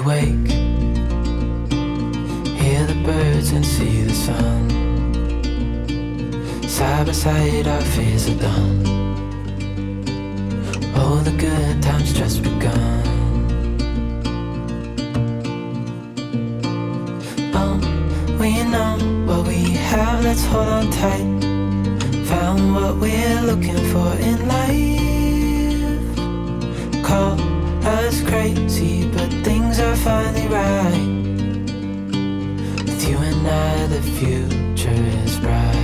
we wake, hear the birds and see the sun. Side by side our fears are done. Oh, the good times just begun. Oh, we know what we have, let's hold on tight. Found what we're looking for in life. Call us crazy, but things are finally right. With you and I, the future is bright.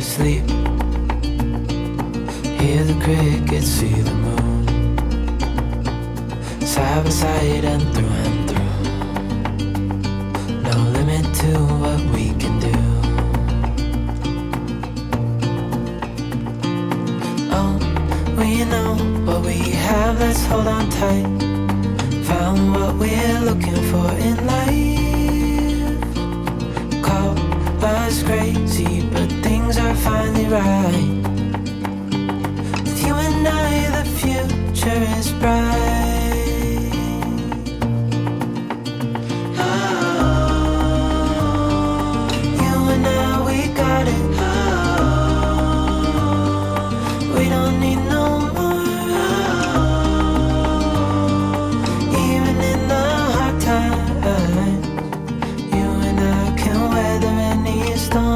Sleep, hear the crickets, see the moon. Side by side and through. No limit to what we can do. Oh, we know what we have, let's hold on tight. Found what we're looking for in life. Call us crazy, but things are finally right. With you and I, the future is bright. Oh, you and I, we got it. Oh, we don't need no more. Oh, even in the hard times, you and I can weather any storm.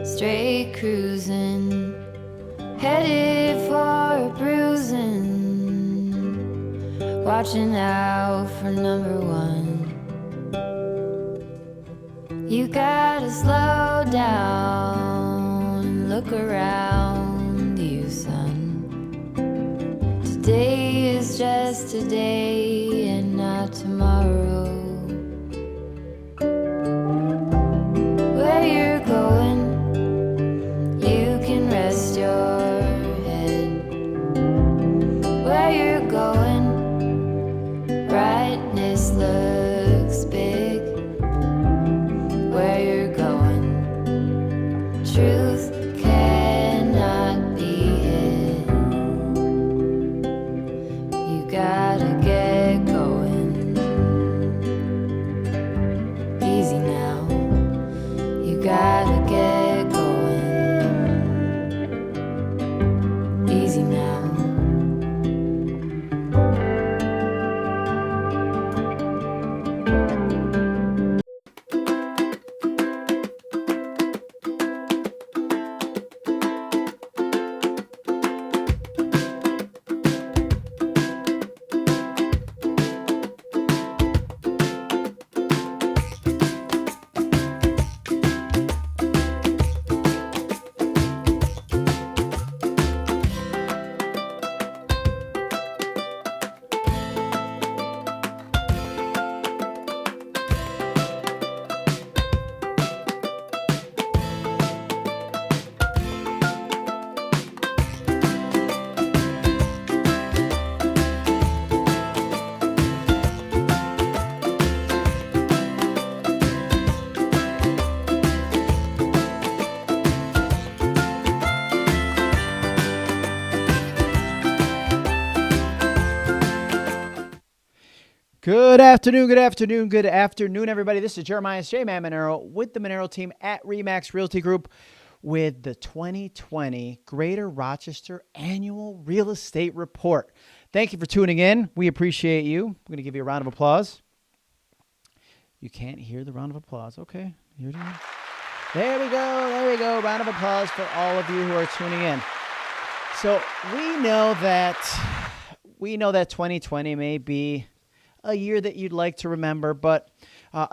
Straight cruising, headed for a bruising, watching out for number one. You gotta slow down, look around you, son. Today is just today and not tomorrow. Where you're going, rest your head. Where you're going, brightness looks big. Where you're going, truth cannot be hid. You gotta get going. Good afternoon, everybody. This is Jeremiah J. Maneiro with the Maneiro team at Remax Realty Group with the 2020 Greater Rochester Annual Real Estate Report. Thank you for tuning in. We appreciate you. I'm going to give you a round of applause. You can't hear the round of applause. Okay. Here it is. There we go. Round of applause for all of you who are tuning in. So we know that 2020 may be a year that you'd like to remember, but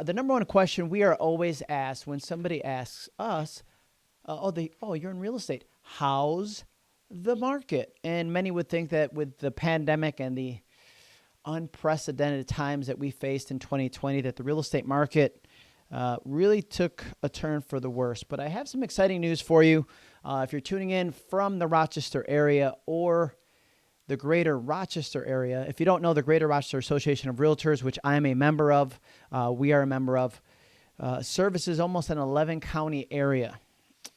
the number one question we are always asked when somebody asks us, you're in real estate, how's the market? And many would think that with the pandemic and the unprecedented times that we faced in 2020, that the real estate market really took a turn for the worse. But I have some exciting news for you. If you're tuning in from the Rochester area or the Greater Rochester area. If you don't know the Greater Rochester Association of Realtors, which I am a member of, we are a member of, services almost an 11-county area.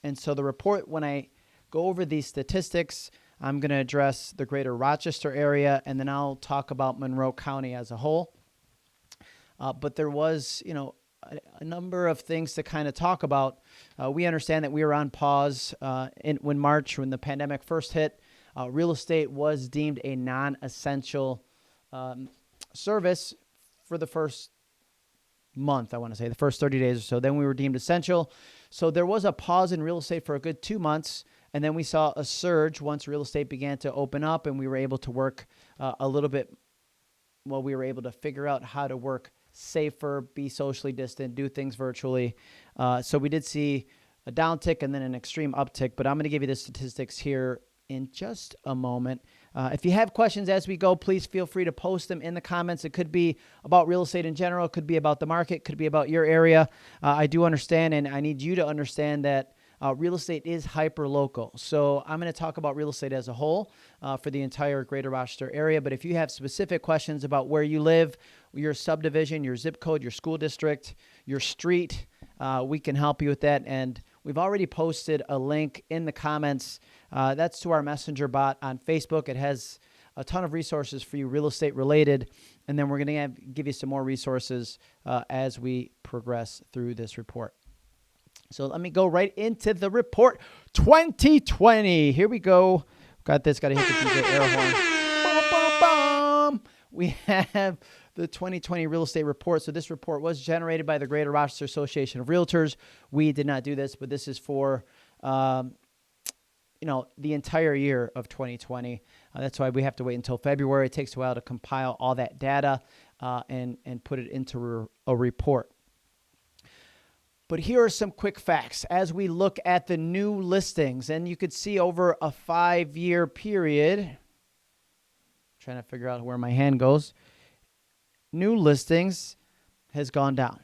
And so the report, when I go over these statistics, I'm going to address the Greater Rochester area, and then I'll talk about Monroe County as a whole. But there was, a number of things to kind of talk about. We understand that we were on pause when the pandemic first hit. Real estate was deemed a non-essential service for the first month, I want to say, the first 30 days or so. Then we were deemed essential. So there was a pause in real estate for a good 2 months. And then we saw a surge once real estate began to open up and we were able to work a little bit. Well, we were able to figure out how to work safer, be socially distant, do things virtually. So we did see a downtick and then an extreme uptick. But I'm going to give you the statistics here in just a moment. If you have questions as we go, please feel free to post them in the comments. It could be about real estate in general. It could be about the market. It could be about your area. I do understand, and I need you to understand that real estate is hyper-local. So I'm going to talk about real estate as a whole for the entire Greater Rochester area. But if you have specific questions about where you live, your subdivision, your zip code, your school district, your street, we can help you with that. And we've already posted a link in the comments. That's to our messenger bot on Facebook. It has a ton of resources for you real estate related. And then we're going to give you some more resources as we progress through this report. So let me go right into the report. 2020. Here we go. Got this. Got to hit the DJ air horn. Boom, boom, boom. We have the 2020 real estate report. So this report was generated by the Greater Rochester Association of Realtors. We did not do this, but this is for the entire year of 2020. That's why we have to wait until February. It takes a while to compile all that data and put it into a report. But here are some quick facts as we look at the new listings. And you could see over a 5-year period, trying to figure out where my hand goes, new listings has gone down.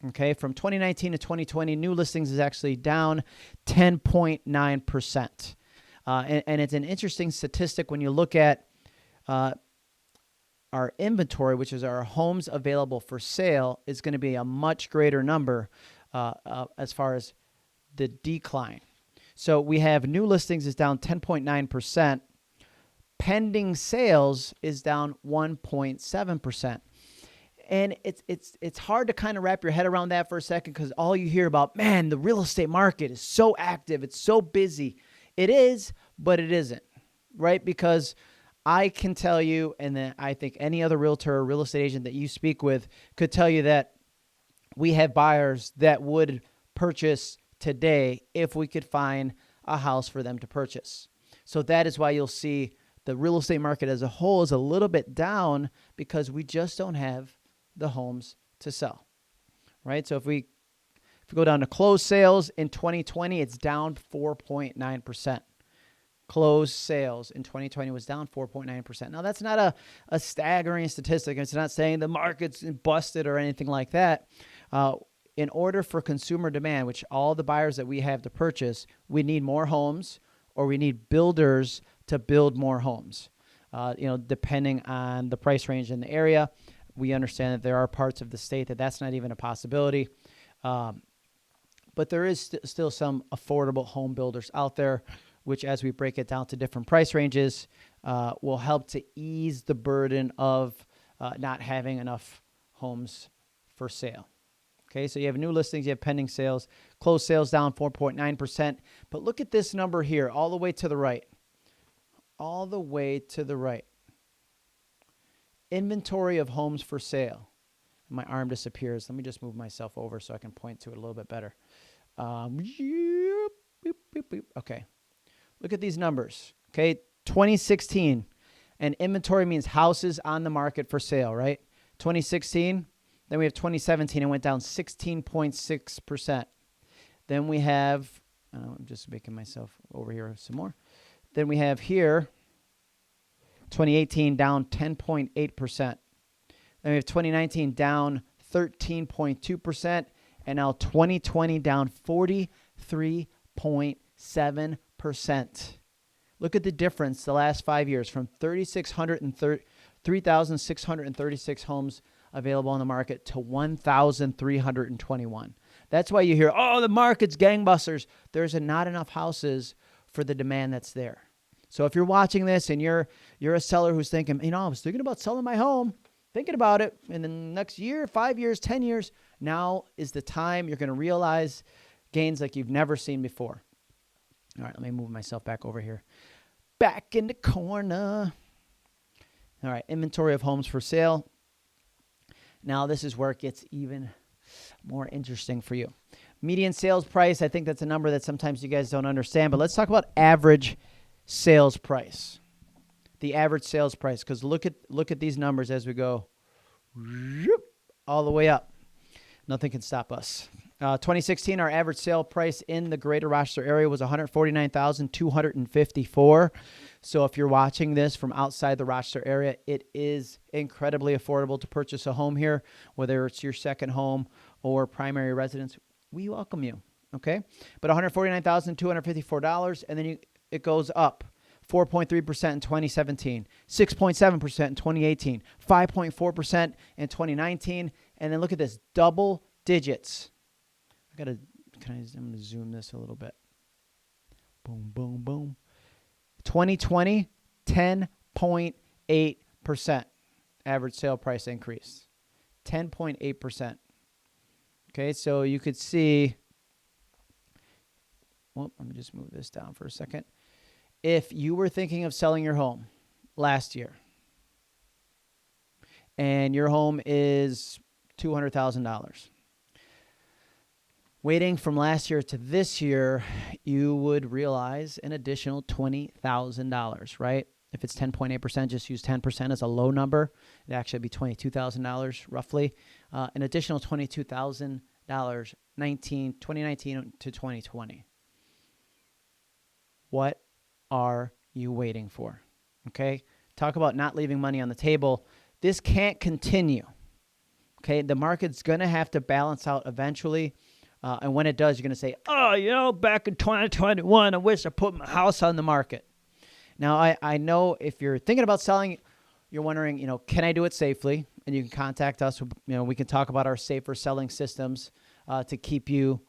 Okay, from 2019 to 2020, new listings is actually down 10.9%. And it's an interesting statistic when you look at our inventory, which is our homes available for sale, is going to be a much greater number as far as the decline. So we have new listings is down 10.9%. Pending sales is down 1.7%. And it's hard to kind of wrap your head around that for a second because all you hear about, man, the real estate market is so active. It's so busy. It is, but it isn't, right? Because I can tell you, and then I think any other realtor or real estate agent that you speak with could tell you that we have buyers that would purchase today if we could find a house for them to purchase. So that is why you'll see the real estate market as a whole is a little bit down because we just don't have the homes to sell, right? So if we go down to closed sales in 2020, it's down 4.9%. Closed sales in 2020 was down 4.9%. Now, that's not a staggering statistic. It's not saying the market's busted or anything like that. In order for consumer demand, which all the buyers that we have to purchase, we need more homes or we need builders to build more homes. Depending on the price range in the area, we understand that there are parts of the state that's not even a possibility. But there is still some affordable home builders out there, which as we break it down to different price ranges, will help to ease the burden of not having enough homes for sale. Okay, so you have new listings, you have pending sales, closed sales down 4.9%. But look at this number here, all the way to the right. All the way to the right. Inventory of homes for sale. My arm disappears. Let me just move myself over so I can point to it a little bit better. Okay. Look at these numbers. Okay, 2016. And inventory means houses on the market for sale, right? 2016. Then we have 2017. It went down 16.6%. Then we have, I'm just making myself over here some more. Then we have here, 2018 down 10.8%. Then we have 2019 down 13.2%. And now 2020 down 43.7%. Look at the difference the last 5 years from 3,636 homes available on the market to 1,321. That's why you hear, oh, the market's gangbusters. There's not enough houses for the demand that's there. So if you're watching this and you're a seller who's thinking, I was thinking about selling my home, thinking about it in the next year, 5 years, 10 years, now is the time you're going to realize gains like you've never seen before. All right, let me move myself back over here. Back in the corner. All right, inventory of homes for sale. Now this is where it gets even more interesting for you. Median sales price, I think that's a number that sometimes you guys don't understand, but let's talk about average sales price. The average sales price, because look at these numbers as we go all the way up. Nothing can stop us. 2016, our average sale price in the Greater Rochester area was $149,254. So if you're watching this from outside the Rochester area, it is incredibly affordable to purchase a home here, whether it's your second home or primary residence. We welcome you, okay? But $149,254, and then it goes up 4.3% in 2017, 6.7% in 2018, 5.4% in 2019, and then look at this, double digits. I'm going to zoom this a little bit. Boom, boom, boom. 2020, 10.8% average sale price increase. 10.8%. Okay, so you could see, well, let me just move this down for a second. If you were thinking of selling your home last year and your home is $200,000, waiting from last year to this year, you would realize an additional $20,000, right? If it's 10.8%, just use 10% as a low number. It'd actually be $22,000 roughly. An additional $22,000, 2019 to 2020. What are you waiting for? Okay? Talk about not leaving money on the table. This can't continue. Okay? The market's going to have to balance out eventually. And when it does, you're going to say, oh, back in 2021, I wish I put my house on the market. Now, I know if you're thinking about selling, you're wondering, can I do it safely? And you can contact us. We can talk about our safer selling systems to keep you,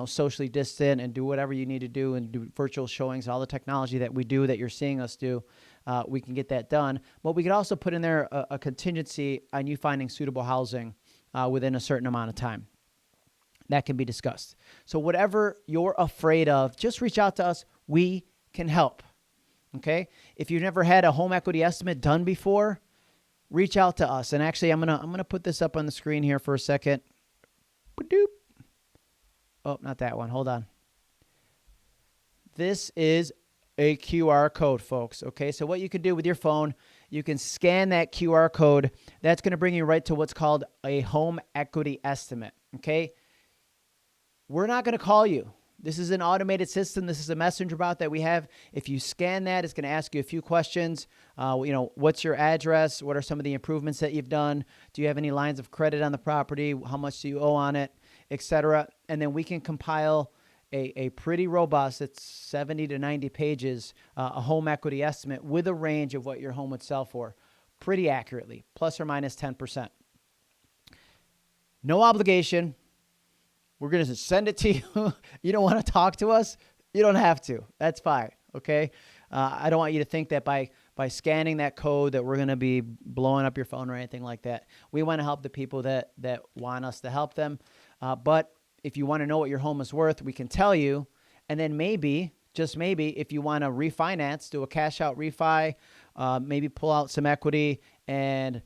socially distant and do whatever you need to do and do virtual showings, all the technology that we do that you're seeing us do. We can get that done. But we could also put in there a contingency on you finding suitable housing within a certain amount of time. That can be discussed. So whatever you're afraid of, just reach out to us. We can help. Okay? If you've never had a home equity estimate done before, reach out to us. And actually, I'm gonna put this up on the screen here for a second. Ba-doop. Oh, not that one. Hold on. This is a QR code, folks. Okay? So what you can do with your phone, you can scan that QR code. That's going to bring you right to what's called a home equity estimate. Okay? We're not going to call you. This is an automated system. This is a messenger bot that we have. If you scan that, it's going to ask you a few questions. What's your address? What are some of the improvements that you've done? Do you have any lines of credit on the property? How much do you owe on it, etc.? And then we can compile a pretty robust, it's 70 to 90 pages, a home equity estimate with a range of what your home would sell for pretty accurately, plus or minus 10%. No obligation. We're going to send it to you. You don't want to talk to us? You don't have to. That's fine, okay? I don't want you to think that by by scanning that code that we're going to be blowing up your phone or anything like that. We want to help the people that want us to help them. But if you want to know what your home is worth, we can tell you. And then maybe, just maybe, if you want to refinance, do a cash out refi, maybe pull out some equity and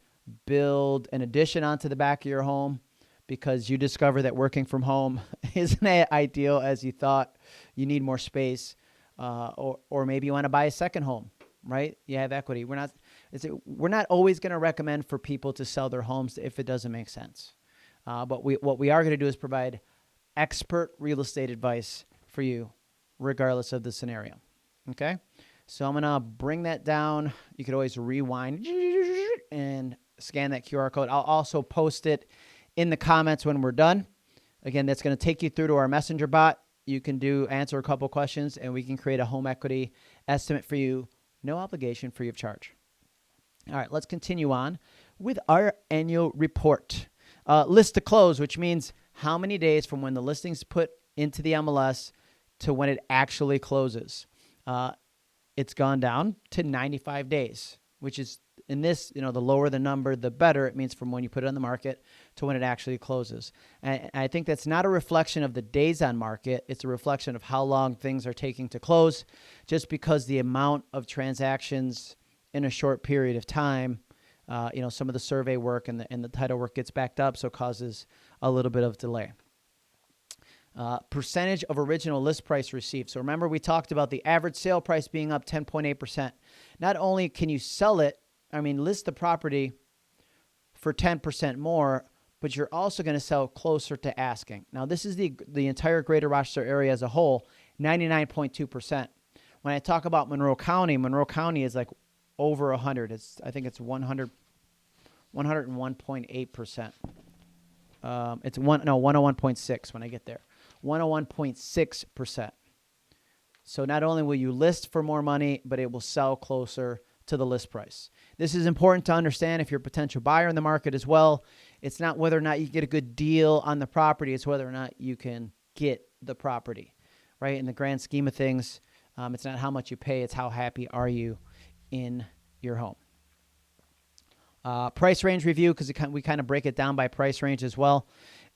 build an addition onto the back of your home because you discover that working from home isn't as ideal as you thought. You need more space. Or maybe you want to buy a second home, right? You have equity. We're not always going to recommend for people to sell their homes if it doesn't make sense. But what we are going to do is provide expert real estate advice for you, regardless of the scenario. Okay? So I'm going to bring that down. You could always rewind and scan that QR code. I'll also post it in the comments when we're done. Again, that's going to take you through to our messenger bot. You can answer a couple questions, and we can create a home equity estimate for you. No obligation, free of charge. All right, let's continue on with our annual report. List to close, which means how many days from when the listing's put into the MLS to when it actually closes. It's gone down to 95 days, which is, in this, the lower the number, the better. It means from when you put it on the market to when it actually closes. And I think that's not a reflection of the days on market. It's a reflection of how long things are taking to close, just because the amount of transactions in a short period of time, some of the survey work and the title work gets backed up, so it causes a little bit of delay. Percentage of original list price received. So remember, we talked about the average sale price being up 10.8%. Not only can you list the property for 10% more, but you're also going to sell closer to asking. Now, this is the entire Greater Rochester area as a whole, 99.2%. When I talk about Monroe County is like over 100. I think it's 101.8%. It's 101.6 when I get there. 101.6%. So not only will you list for more money, but it will sell closer to the list price. This is important to understand if you're a potential buyer in the market as well. It's not whether or not you get a good deal on the property. It's whether or not you can get the property, right? In the grand scheme of things, it's not how much you pay. It's how happy are you in your home. Price range review, because we kind of break it down by price range as well.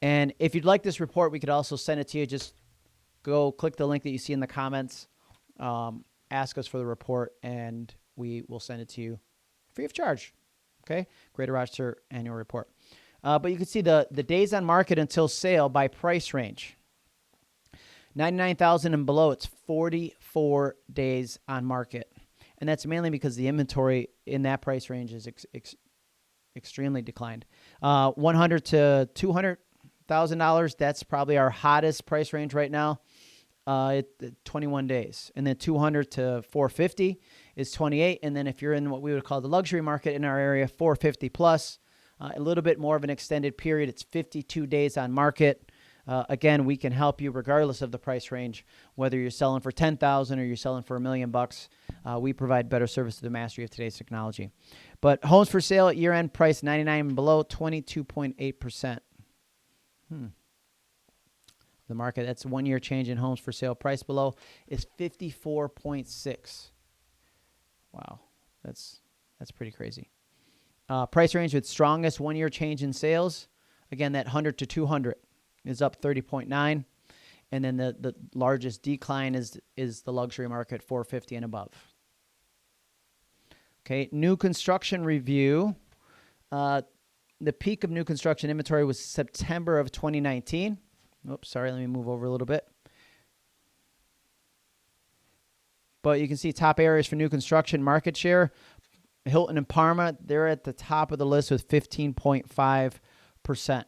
And if you'd like this report, we could also send it to you. Just go click the link that you see in the comments, ask us for the report, and we will send it to you free of charge. Okay? Greater Rochester Annual Report. But you can see the days on market until sale by price range. 99,000 and below, it's 44 days on market. And that's mainly because the inventory in that price range is extremely declined. 100 to $200,000, that's probably our hottest price range right now. 21 days. And then 200 to 450 is 28. And then if you're in what we would call the luxury market in our area, 450 plus, a little bit more of an extended period. It's 52 days on market. Again, we can help you regardless of the price range, whether you're selling for $10,000 or you're selling for $1 million. We provide better service to the mastery of today's technology. But homes for sale at year-end price 99 and below, 22.8%. The market, that's 1 year change in homes for sale price below, is 54.6. Wow, that's pretty crazy. Price range with strongest 1 year change in sales, again, that 100 to 200 is up 30.9. And then the largest decline is the luxury market, 450 and above. Okay, new construction review. The peak of new construction inventory was September of 2019. Oops, sorry, let me move over a little bit. But you can see top areas for new construction market share. Hilton and Parma, they're at the top of the list with 15.5%.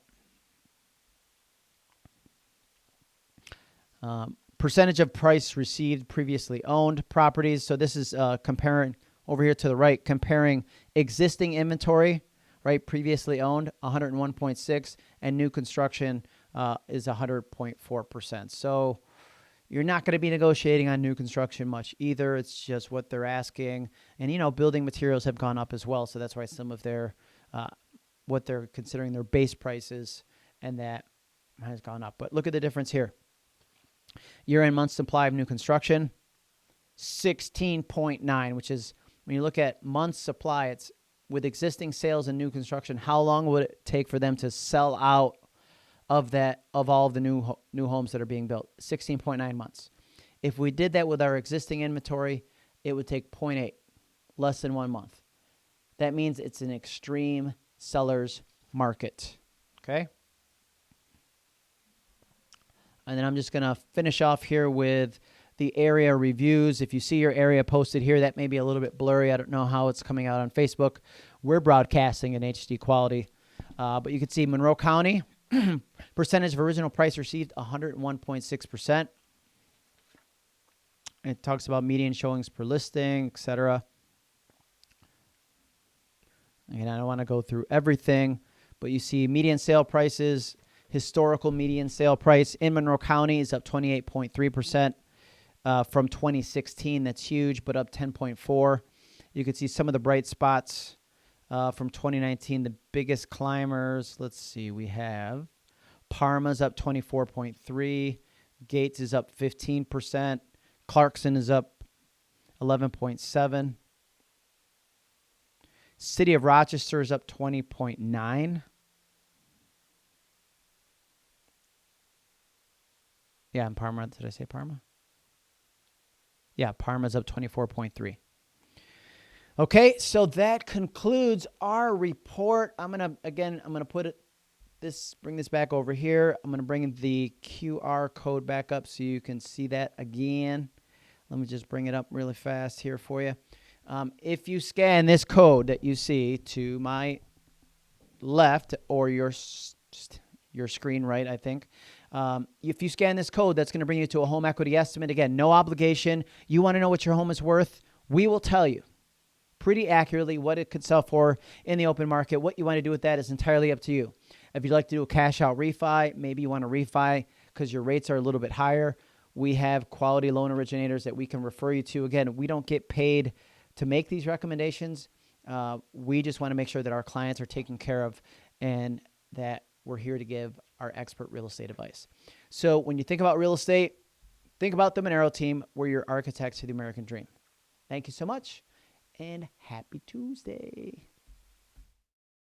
Percentage of price received previously owned properties. So this is comparing over here to the right, comparing existing inventory, right, previously owned, 101.6, and new construction is 100.4%. So you're not going to be negotiating on new construction much either. It's just what they're asking. And, building materials have gone up as well. So that's why some of their, what they're considering their base prices, and that has gone up. But look at the difference here. Year-end month supply of new construction, 16.9, which is when you look at months supply, it's with existing sales and new construction, how long would it take for them to sell out of all of the new homes that are being built? 16.9 months. If we did that with our existing inventory, it would take 0.8, less than 1 month. That means it's an extreme seller's market. Okay? And then I'm just going to finish off here with the area reviews. If you see your area posted here, that may be a little bit blurry. I don't know how it's coming out on Facebook. We're broadcasting in HD quality. But you can see Monroe County, percentage of original price received, 101.6%. It talks about median showings per listing, etc. And I don't want to go through everything, but you see median sale prices, historical median sale price in Monroe County is up 28.3%. From 2016, that's huge, but up 10.4. You can see some of the bright spots from 2019. The biggest climbers, let's see, we have Parma's up 24.3. Gates is up 15%. Clarkson is up 11.7. City of Rochester is up 20.9. Yeah, and Parma, did I say Parma? Yeah, Parma's up 24.3. Okay, so that concludes our report. I'm gonna bring this back over here. I'm gonna bring the QR code back up so you can see that again. Let me just bring it up really fast here for you. If you scan this code that you see to my left or your screen right, I think. If you scan this code, that's going to bring you to a home equity estimate. Again, no obligation. You want to know what your home is worth? We will tell you pretty accurately what it could sell for in the open market. What you want to do with that is entirely up to you. If you'd like to do a cash out refi, maybe you want to refi because your rates are a little bit higher. We have quality loan originators that we can refer you to. Again, we don't get paid to make these recommendations. We just want to make sure that our clients are taken care of and that we're here to give our expert real estate advice. So when you think about real estate, think about the Maneiro team. We're your architects of the American dream. Thank you so much, and happy Tuesday.